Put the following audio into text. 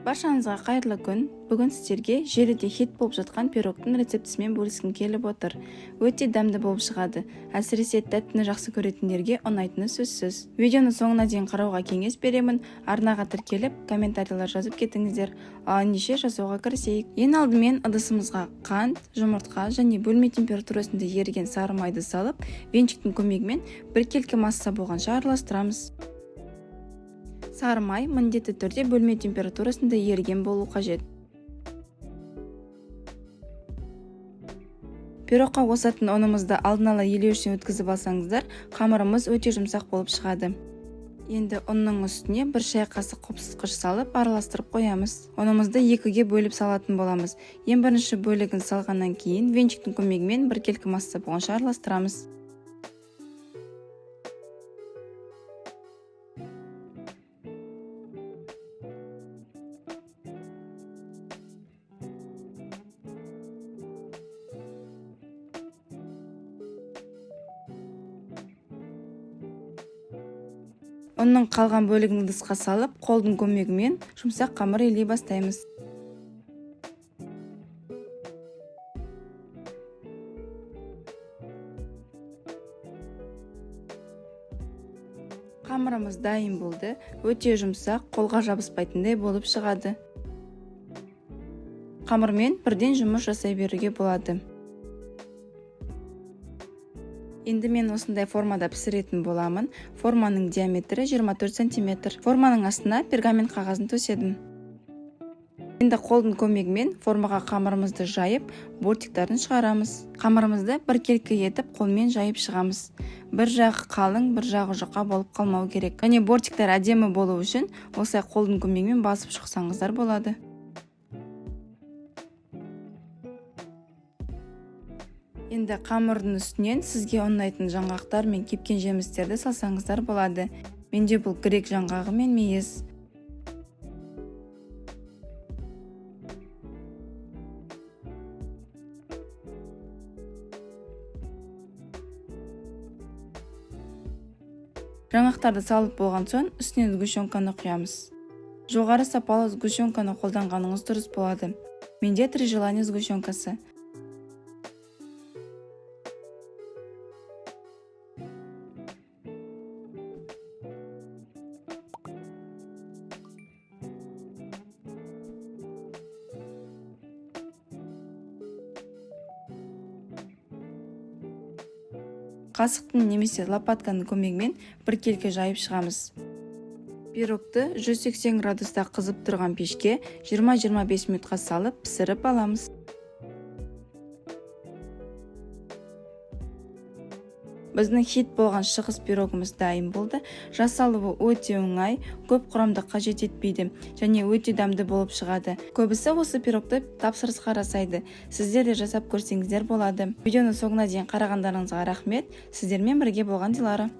Баршаңызға қайырлы күн. Бүгін сіздерге желіде хит болып жатқан пирогтың рецептісімен бөліскім келіп отыр. Өте дәмді болып шығады. Әсіресе тәттіні жақсы көретіндерге ұнайтыны сөзсіз. Видеоны соңына дейін қарауға кеңес беремін. Арнаға тіркеліп, комментарийлер жазып кетіңіздер. Ал ендеше жасауға кірісейік. Ең алдымен ыдысымызға қант, жұмыртқа және бөлме температурасында еріген сары майды салып, венчиктің көмегімен біркелкі масса болғанша араластырамыз. Сары май міндетті түрде бөлме температурасында еріген болу қажет. Пирогқа қосатын ұнымызды алдын ала елеуіштен өткізіп алсаңыздар, қамырымыз өте жұмсақ болып шығады. Енді ұнның үстіне бір шай қасық қопсытқыш салып араластырып қоямыз. Ұнымызды екіге бөліп салатын боламыз. Ең бірінші бөлігін салғаннан кейін венчиктің көмегімен біркелкі масса болғанша араластырамыз. Ұнның қалған бөлігін ыдысқа салып, қолдың көмегімен жұмсақ қамыр илей бастаймыз. Қамырымыз дайын болды. Өте жұмсақ, қолға жабыспайтындай болып шығады. Қамырмен бірден жұмыс жасай беруге болады. Енді мен осындай формада пісіретін боламын. Форманың диаметрі 24 см. Форманың астына пергамент қағазын төседім. Енді қолдың көмегімен формаға қамырымызды жайып, бортиктарын шығарамыз. Қамырымызды біркелкі етіп қолмен жайып шығамыз. Бір жағы қалың, бір жағы жұқа болып қалмау керек. Және бортиктер әдемі болу үшін осылай қолдың көмегімен басып шықсаңыздар болады. Енді қамырдың үстінен сізге ұнайтын жаңғақтар мен кепкен жемістерді салсаңыздар болады. Менде бұл грек жаңғағы мен мейіз. Жаңғақтарды салып болған соң үстіне сгущенканы құямыз. Жоғары сапалы сгущенканы қолданғаныңыз дұрыс болады. Менде 3 желание сгущенкасы. Қасықтың немесе лопатканың көмегімен біркелкі жайып шығамыз. Пирогты 180 градуста қызып тұрған пешке 20-25 минутқа салып пісіріп аламыз. Біздің хит болған шығыс пирогымыз дайын болды. Жасалуы өте оңай, көп құрамды қажет етпейді және өте дәмді болып шығады. Көбісі осы пирогты тапсырысқа жасайды. Сіздер де жасап көрсеңіздер болады. Видеоны соңына дейін қарағандарыңызға рахмет. Сіздермен бірге болған Дилара.